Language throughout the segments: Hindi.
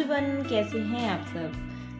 एवरीवन, कैसे हैं आप सब।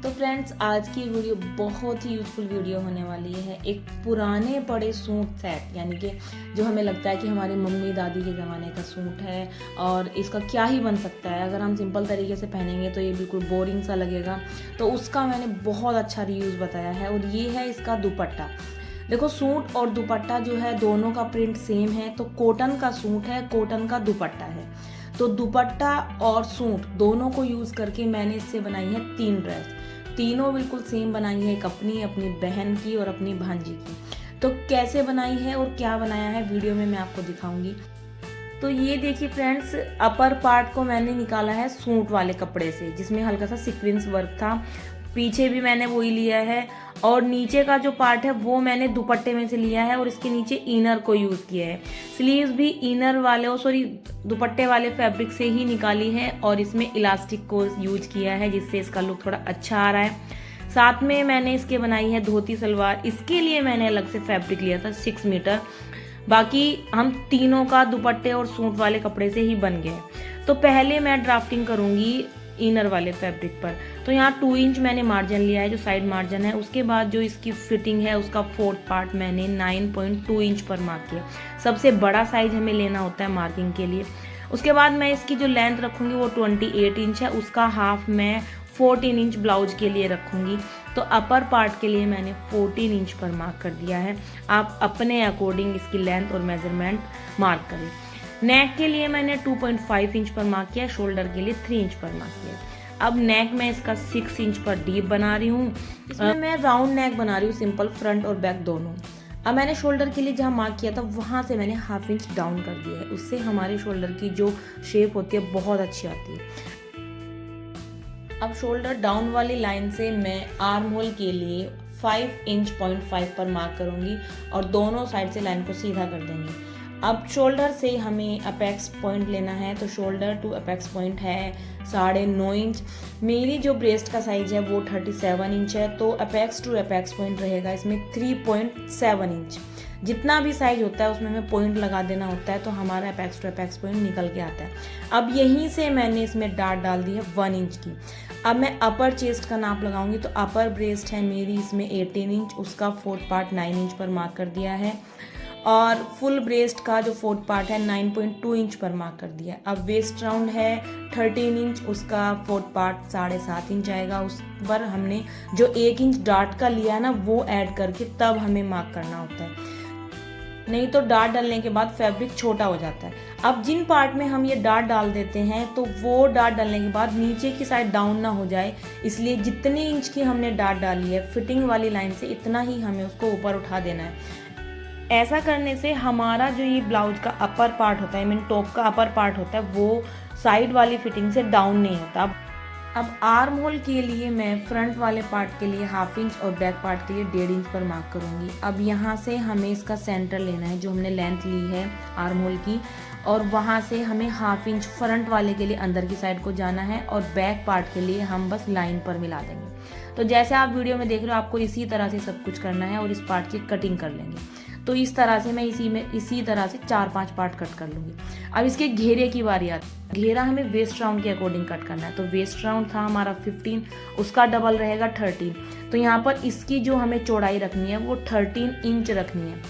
तो फ्रेंड्स, आज की वीडियो बहुत ही यूजफुल वीडियो होने वाली है। एक पुराने पड़े सूट सेट, यानी कि जो हमें लगता है कि हमारी मम्मी दादी के ज़माने का सूट है और इसका क्या ही बन सकता है, अगर हम सिंपल तरीके से पहनेंगे तो ये बिल्कुल बोरिंग सा लगेगा। तो उसका मैंने बहुत अच्छा रीयूज़ बताया है और ये है इसका दुपट्टा। देखो, सूट और दुपट्टा जो है दोनों का प्रिंट सेम है। तो कॉटन का सूट है, कॉटन का दुपट्टा है। तो दुपट्टा और सूट दोनों को यूज़ करके मैंने इससे बनाई है 3 ड्रेस। तीनों बिल्कुल सेम बनाई है, एक अपनी बहन की और अपनी भांजी की। तो कैसे बनाई है और क्या बनाया है वीडियो में मैं आपको दिखाऊंगी। तो ये देखिए फ्रेंड्स, अपर पार्ट को मैंने निकाला है सूट वाले कपड़े से, जिसमें हल्का सा सीक्वेंस वर्क था। पीछे भी मैंने वही लिया है और नीचे का जो पार्ट है वो मैंने दुपट्टे में से लिया है और इसके नीचे इनर को यूज़ किया है। स्लीव्स भी इनर वाले दुपट्टे वाले फैब्रिक से ही निकाली है और इसमें इलास्टिक को यूज किया है, जिससे इसका लुक थोड़ा अच्छा आ रहा है। साथ में मैंने इसके बनाई है धोती सलवार। इसके लिए मैंने अलग से फैब्रिक लिया था 6 मीटर। बाकी हम तीनों का दुपट्टे और सूट वाले कपड़े से ही बन गए। तो पहले मैं ड्राफ्टिंग करूंगी इनर वाले फैब्रिक पर। तो यहाँ 2 इंच मैंने मार्जिन लिया है, जो साइड मार्जिन है। उसके बाद जो इसकी फिटिंग है उसका 4th पार्ट मैंने 9.2 इंच पर मार्क किया। सबसे बड़ा साइज हमें लेना होता है मार्किंग के लिए। उसके बाद मैं इसकी जो लेंथ रखूंगी वो 28 इंच है। उसका हाफ मैं 14 इंच ब्लाउज के लिए रखूंगी। तो अपर पार्ट के लिए मैंने 14 इंच पर मार्क कर दिया है। आप अपने अकॉर्डिंग इसकी लेंथ और मेजरमेंट मार्क करें। नेक के लिए मैंने 2.5 इंच पर मार्क किया, शोल्डर के लिए 3 इंच पर मार्क किया। अब नेक में इसका 6 इंच पर डीप बना रही हूँ। इसमें मैं राउंड नेक बना रही हूँ, सिंपल फ्रंट और बैक दोनों। अब मैंने शोल्डर के लिए जहाँ मार्क किया था वहाँ से मैंने ½ इंच डाउन कर दिया है। उससे हमारे शोल्डर की जो शेप होती है बहुत अच्छी आती है। अब शोल्डर डाउन वाली लाइन से मैं आर्म होल के लिए 5 इंच 0.5 पर मार्क करूँगी और दोनों साइड से लाइन को सीधा कर देंगे। अब शोल्डर से हमें अपेक्स पॉइंट लेना है। तो शोल्डर टू अपेक्स पॉइंट है 9.5 इंच। मेरी जो ब्रेस्ट का साइज है वो 37 इंच है। तो अपेक्स टू अपेक्स पॉइंट रहेगा इसमें 3.7 इंच। जितना भी साइज होता है उसमें हमें पॉइंट लगा देना होता है, तो हमारा अपेक्स टू अपेक्स पॉइंट निकल के आता है। अब यहीं से मैंने इसमें डार्ट डाल दी है 1 इंच की। अब मैं अपर चेस्ट का नाप लगाऊंगी। तो अपर ब्रेस्ट है मेरी इसमें 18 इंच, उसका 4th पार्ट 9 इंच पर मार्क कर दिया है और फुल ब्रेस्ट का जो 4th पार्ट है 9.2 इंच पर मार्क कर दिया है। अब वेस्ट राउंड है 13 इंच, उसका 4th पार्ट 7.5 इंच आएगा। उस पर हमने जो 1 इंच डार्ट का लिया है ना, वो ऐड करके तब हमें मार्क करना होता है, नहीं तो डार्ट डालने के बाद फैब्रिक छोटा हो जाता है। अब जिन पार्ट में हम ये डार्ट डाल देते हैं तो वो डार्ट डालने के बाद नीचे की साइड डाउन ना हो जाए, इसलिए जितने इंच की हमने डार्ट डाली है फिटिंग वाली लाइन से इतना ही हमें उसको ऊपर उठा देना है। ऐसा करने से हमारा जो ये ब्लाउज का अपर पार्ट होता है, मीन टॉप का अपर पार्ट होता है, वो साइड वाली फिटिंग से डाउन नहीं होता। अब आर्म होल के लिए मैं फ्रंट वाले पार्ट के लिए ½ इंच और बैक पार्ट के लिए 1.5 इंच पर मार्क करूंगी। अब यहाँ से हमें इसका सेंटर लेना है, जो हमने लेंथ ली है आर्म होल की, और वहाँ से हमें ½ इंच फ्रंट वाले के लिए अंदर की साइड को जाना है और बैक पार्ट के लिए हम बस लाइन पर मिला देंगे। तो जैसे आप वीडियो में देख रहे हो, आपको इसी तरह से सब कुछ करना है और इस पार्ट की कटिंग कर लेंगे। तो इस तरह से मैं इसी तरह से 4-5 पार्ट कट कर लूँगी। अब इसके घेरे की बारी आती है। घेरा हमें वेस्ट राउंड के अकॉर्डिंग कट करना है। तो वेस्ट राउंड था हमारा 15, उसका डबल रहेगा 13। तो यहाँ पर इसकी जो हमें चौड़ाई रखनी है वो 13 इंच रखनी है।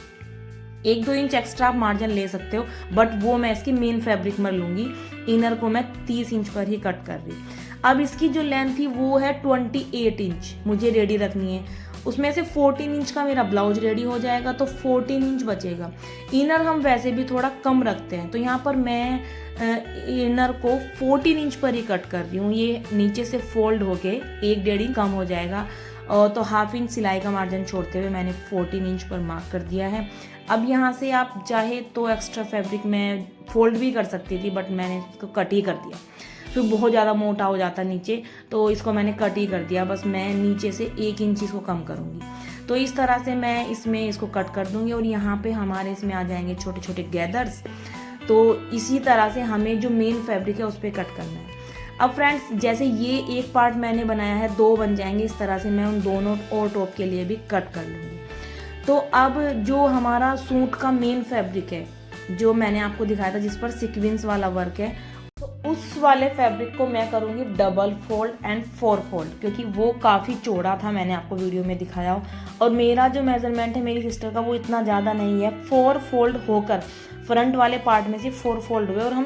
1-2 इंच एक्स्ट्रा आप मार्जिन ले सकते हो, बट वो मैं इसकी मेन फैब्रिक में लूँगी। इनर को मैं 30 इंच पर ही कट कर रही। अब इसकी जो लेंथ थी वो है 28 इंच मुझे रेडी रखनी है। उसमें से 14 इंच का मेरा ब्लाउज रेडी हो जाएगा, तो 14 इंच बचेगा। इनर हम वैसे भी थोड़ा कम रखते हैं, तो यहाँ पर मैं इनर को 14 इंच पर ही कट कर रही हूँ। ये नीचे से फोल्ड होके 1-1.5 इंच कम हो जाएगा। और तो ½ इंच सिलाई का मार्जिन छोड़ते हुए मैंने 14 इंच पर मार्क कर दिया है। अब यहाँ से आप चाहे तो एक्स्ट्रा फैब्रिक में फोल्ड भी कर सकती थी, बट मैंने इसको कट ही कर दिया। फिर बहुत ज़्यादा मोटा हो जाता नीचे, तो इसको मैंने कट ही कर दिया। बस मैं नीचे से 1 इंच इसको कम करूँगी। तो इस तरह से मैं इसको कट कर दूँगी और यहाँ पे हमारे इसमें आ जाएंगे छोटे छोटे गैदर्स। तो इसी तरह से हमें जो मेन फैब्रिक है उस पर कट करना है। अब फ्रेंड्स, जैसे ये एक पार्ट मैंने बनाया है, 2 बन जाएंगे। इस तरह से मैं उन दोनों और टॉप के लिए भी कट कर लूँगी। तो अब जो हमारा सूट का मेन फैब्रिक है, जो मैंने आपको दिखाया था जिस पर सीक्वेंस वाला वर्क है, तो उस वाले फैब्रिक को मैं करूँगी डबल फोल्ड एंड 4 फोल्ड, क्योंकि वो काफ़ी चौड़ा था, मैंने आपको वीडियो में दिखाया हो। और मेरा जो मेजरमेंट है मेरी सिस्टर का वो इतना ज़्यादा नहीं है। 4 फोल्ड होकर फ्रंट वाले पार्ट में से 4 फोल्ड हुए और हम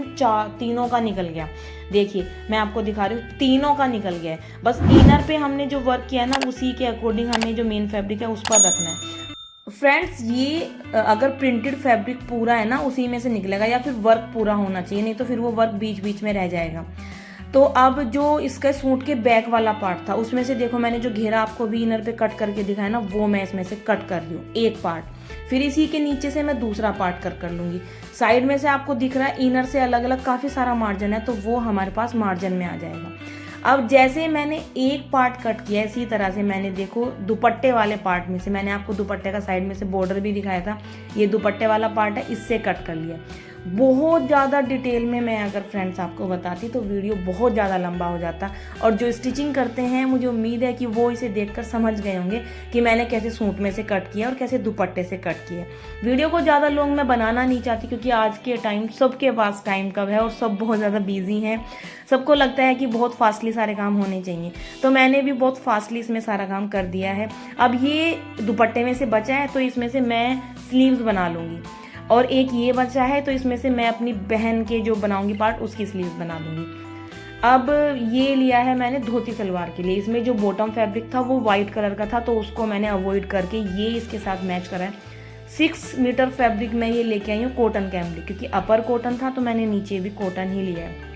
तीनों का निकल गया। देखिए मैं आपको दिखा रही हूँ, तीनों का निकल गया है। बस इनर पे हमने जो वर्क किया है ना, उसी के अकॉर्डिंग हमें जो मेन फैब्रिक है उस पर रखना है। फ्रेंड्स ये अगर प्रिंटेड फैब्रिक पूरा है ना उसी में से निकलेगा, या फिर वर्क पूरा होना चाहिए, नहीं तो फिर वो वर्क बीच बीच में रह जाएगा। तो अब जो इसके सूट के बैक वाला पार्ट था उसमें से देखो मैंने जो घेरा आपको भी इनर पे कट करके दिखाया ना, वो मैं इसमें से कट कर रही हूँ एक पार्ट। फिर इसी के नीचे से मैं दूसरा पार्ट कट कर लूंगी। साइड में से आपको दिख रहा है इनर से अलग अलग काफ़ी सारा मार्जिन है, तो वो हमारे पास मार्जिन में आ जाएगा। अब जैसे मैंने एक पार्ट कट किया इसी तरह से मैंने देखो दुपट्टे वाले पार्ट में से, मैंने आपको दुपट्टे का साइड में से बॉर्डर भी दिखाया था, ये दुपट्टे वाला पार्ट है, इससे कट कर लिया। बहुत ज़्यादा डिटेल में मैं अगर फ्रेंड्स आपको बताती तो वीडियो बहुत ज़्यादा लंबा हो जाता, और जो स्टिचिंग करते हैं मुझे उम्मीद है कि वो इसे देखकर समझ गए होंगे कि मैंने कैसे सूट में से कट किया और कैसे दुपट्टे से कट किया। वीडियो को ज़्यादा लॉन्ग मैं बनाना नहीं चाहती, क्योंकि आज के टाइम सबके पास टाइम कब है और सब बहुत ज़्यादा बिजी हैं। सबको लगता है कि बहुत फास्टली सारे काम होने चाहिए, तो मैंने भी बहुत फास्टली इसमें सारा काम कर दिया है। अब ये दुपट्टे में से बचा है तो इसमें से मैं स्लीव्स बना लूँगी, और एक ये बचा है तो इसमें से मैं अपनी बहन के जो बनाऊंगी पार्ट उसकी स्लीव्स बना दूंगी। अब ये लिया है मैंने धोती सलवार के लिए, इसमें जो बॉटम फैब्रिक था वो वाइट कलर का था, तो उसको मैंने अवॉइड करके ये इसके साथ मैच करा है। 6 मीटर फैब्रिक मैं ये लेके आई हूँ कॉटन कैमरी, क्योंकि अपर कॉटन था तो मैंने नीचे भी कॉटन ही लिया है।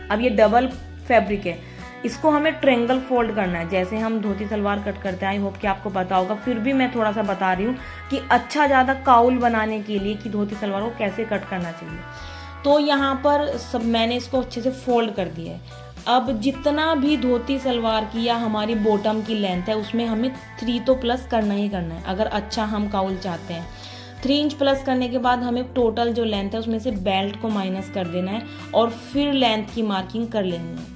अब ये डबल फैब्रिक है, इसको हमें ट्रेंगल फोल्ड करना है, जैसे हम धोती सलवार कट करते हैं। आई होप कि आपको पता होगा, फिर भी मैं थोड़ा सा बता रही हूँ कि अच्छा ज़्यादा काउल बनाने के लिए कि धोती सलवार को कैसे कट करना चाहिए। तो यहाँ पर सब मैंने इसको अच्छे से फोल्ड कर दिया है। अब जितना भी धोती सलवार की या हमारी बॉटम की लेंथ है उसमें हमें 3 तो प्लस करना ही करना है, अगर अच्छा हम काउल चाहते हैं। 3 इंच प्लस करने के बाद हमें टोटल जो लेंथ है उसमें से बेल्ट को माइनस कर देना है और फिर लेंथ की मार्किंग कर लेनी है।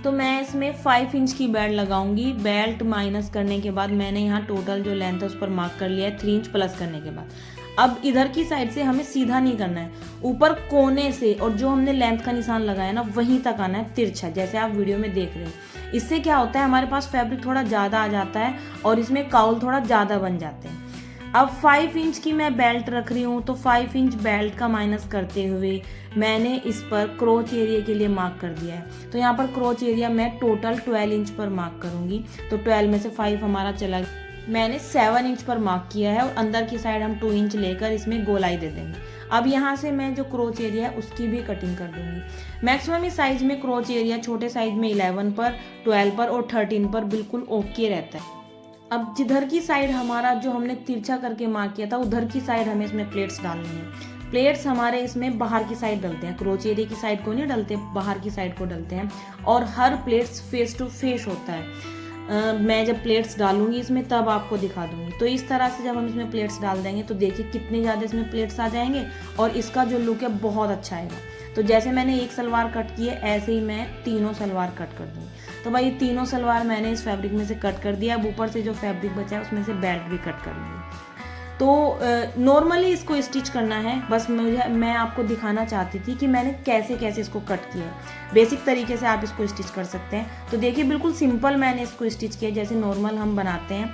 तो मैं इसमें 5 इंच की बेल्ट लगाऊंगी। बेल्ट माइनस करने के बाद मैंने यहाँ टोटल जो लेंथ है उस पर मार्क कर लिया है 3 इंच प्लस करने के बाद। अब इधर की साइड से हमें सीधा नहीं करना है, ऊपर कोने से और जो हमने लेंथ का निशान लगाया ना वहीं तक आना है तिरछा, जैसे आप वीडियो में देख रहे हैं। इससे क्या होता है हमारे पास फैब्रिक थोड़ा ज़्यादा आ जाता है और इसमें काउल थोड़ा ज़्यादा बन जाते हैं। अब 5 इंच की मैं बेल्ट रख रही हूँ, तो 5 इंच बेल्ट का माइनस करते हुए मैंने इस पर क्रोच एरिया के लिए मार्क कर दिया है। तो यहाँ पर क्रोच एरिया मैं टोटल 12 इंच पर मार्क करूँगी, तो 12 में से 5 हमारा चला गया। मैंने 7 इंच पर मार्क किया है और अंदर की साइड हम 2 इंच लेकर इसमें गोलाई दे देंगे। अब यहाँ से मैं जो क्रोच एरिया है उसकी भी कटिंग कर दूंगी। मैक्सिमम इस साइज में क्रोच एरिया छोटे साइज में 11 पर, 12 पर और 13 पर बिल्कुल ओके रहता है। अब जिधर की साइड हमारा जो हमने तिरछा करके मार्क किया था उधर की साइड हमें इसमें प्लेट्स डालनी है। प्लेट्स हमारे इसमें बाहर की साइड डलते हैं, क्रोच एरिया की साइड को नहीं डलते, बाहर की साइड को डलते हैं, और हर प्लेट्स फेस टू फेस होता है। मैं जब प्लेट्स डालूंगी इसमें तब आपको दिखा दूंगी। तो इस तरह से जब हम इसमें प्लेट्स डाल देंगे तो देखिए कितने ज़्यादा इसमें प्लेट्स आ जाएंगे और इसका जो लुक है बहुत अच्छा आएगा। तो जैसे मैंने एक सलवार कट की है ऐसे ही मैं तीनों सलवार कट कर दूंगी। तो भाई तीनों सलवार मैंने इस फैब्रिक में से कट कर दिया। अब ऊपर से जो फैब्रिक बचा है उसमें से बेल्ट भी कट कर लूँगी। तो नॉर्मली इसको स्टिच करना है, बस मैं आपको दिखाना चाहती थी कि मैंने कैसे कैसे इसको कट किया है। बेसिक तरीके से आप इसको स्टिच कर सकते हैं। तो देखिए बिल्कुल सिंपल मैंने इसको स्टिच किया जैसे नॉर्मल हम बनाते हैं।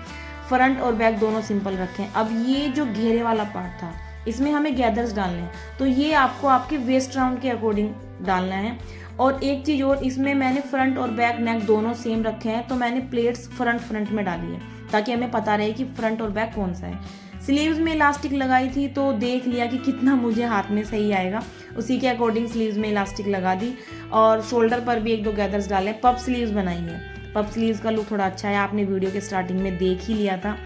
फ्रंट और बैक दोनों सिंपल रखें। अब ये जो घेरे वाला पार्ट था इसमें हमें गैदर्स डालने हैं, तो ये आपको आपके वेस्ट राउंड के अकॉर्डिंग डालना है। और एक चीज़ और, इसमें मैंने फ्रंट और बैक नेक दोनों सेम रखे हैं, तो मैंने प्लेट्स फ्रंट में डाली है ताकि हमें पता रहे कि फ्रंट और बैक कौन सा है। स्लीव्स में इलास्टिक लगाई थी तो देख लिया कि कितना मुझे हाथ में सही आएगा, उसी के अकॉर्डिंग स्लीव्स में इलास्टिक लगा दी। और शोल्डर पर भी 1-2 गैदर्स डाले। पफ स्लीव्स बनाई है। पफ स्लीव्स का लुक थोड़ा अच्छा है, आपने वीडियो के स्टार्टिंग में देख ही लिया था।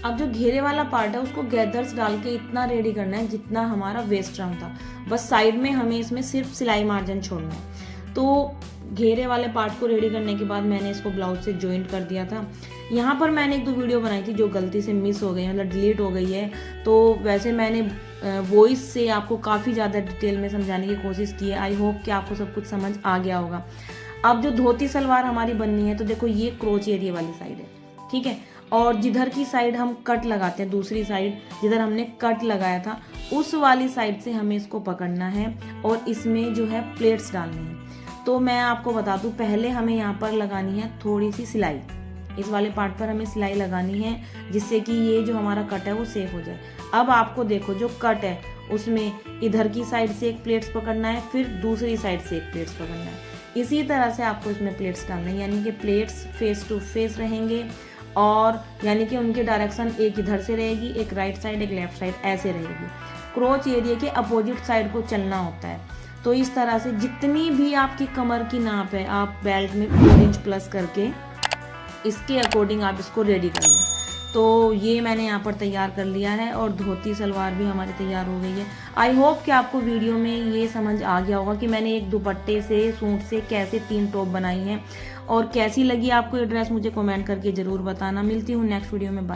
अब जो घेरे वाला पार्ट है उसको गैदर्स डाल के इतना रेडी करना है जितना हमारा वेस्ट राउंड था, बस साइड में हमें इसमें सिर्फ सिलाई मार्जिन छोड़ना है। तो घेरे वाले पार्ट को रेडी करने के बाद मैंने इसको ब्लाउज से जॉइंट कर दिया था। यहाँ पर मैंने 1-2 वीडियो बनाई थी जो गलती से मिस हो गई, मतलब डिलीट हो गई है। तो वैसे मैंने वॉइस से आपको काफ़ी ज़्यादा डिटेल में समझाने की कोशिश की है। आई होप कि आपको सब कुछ समझ आ गया होगा। अब जो धोती सलवार हमारी बननी है, तो देखो ये क्रोच एरिया वाली साइड है, ठीक है। और जिधर की साइड हम कट लगाते हैं, दूसरी साइड जिधर हमने कट लगाया था उस वाली साइड से हमें इसको पकड़ना है और इसमें जो है प्लेट्स डालनी है। तो मैं आपको बता दूं, पहले हमें यहाँ पर लगानी है थोड़ी सी सिलाई, इस वाले पार्ट पर हमें सिलाई लगानी है जिससे कि ये जो हमारा कट है वो सेफ हो जाए। अब आपको देखो जो कट है उसमें इधर की साइड से एक प्लेट्स पकड़ना है, फिर दूसरी साइड से एक प्लेट्स पकड़ना है। इसी तरह से आपको इसमें प्लेट्स डालना है, यानी कि प्लेट्स फेस टू फेस रहेंगे और यानी कि उनके डायरेक्शन एक इधर से रहेगी, एक राइट साइड, एक लेफ्ट साइड, ऐसे रहेगी। क्रोच एरिया के अपोजिट साइड को चलना होता है। तो इस तरह से जितनी भी आपकी कमर की नाप है आप बेल्ट में 4 इंच प्लस करके इसके अकॉर्डिंग आप इसको रेडी कर लें। तो ये मैंने यहाँ पर तैयार कर लिया है और धोती सलवार भी हमारी तैयार हो गई है। आई होप कि आपको वीडियो में ये समझ आ गया होगा कि मैंने एक दुपट्टे से, सूट से कैसे 3 टॉप बनाई हैं और कैसी लगी आपको ये ड्रेस, मुझे कमेंट करके ज़रूर बताना। मिलती हूँ नेक्स्ट वीडियो में, बाय।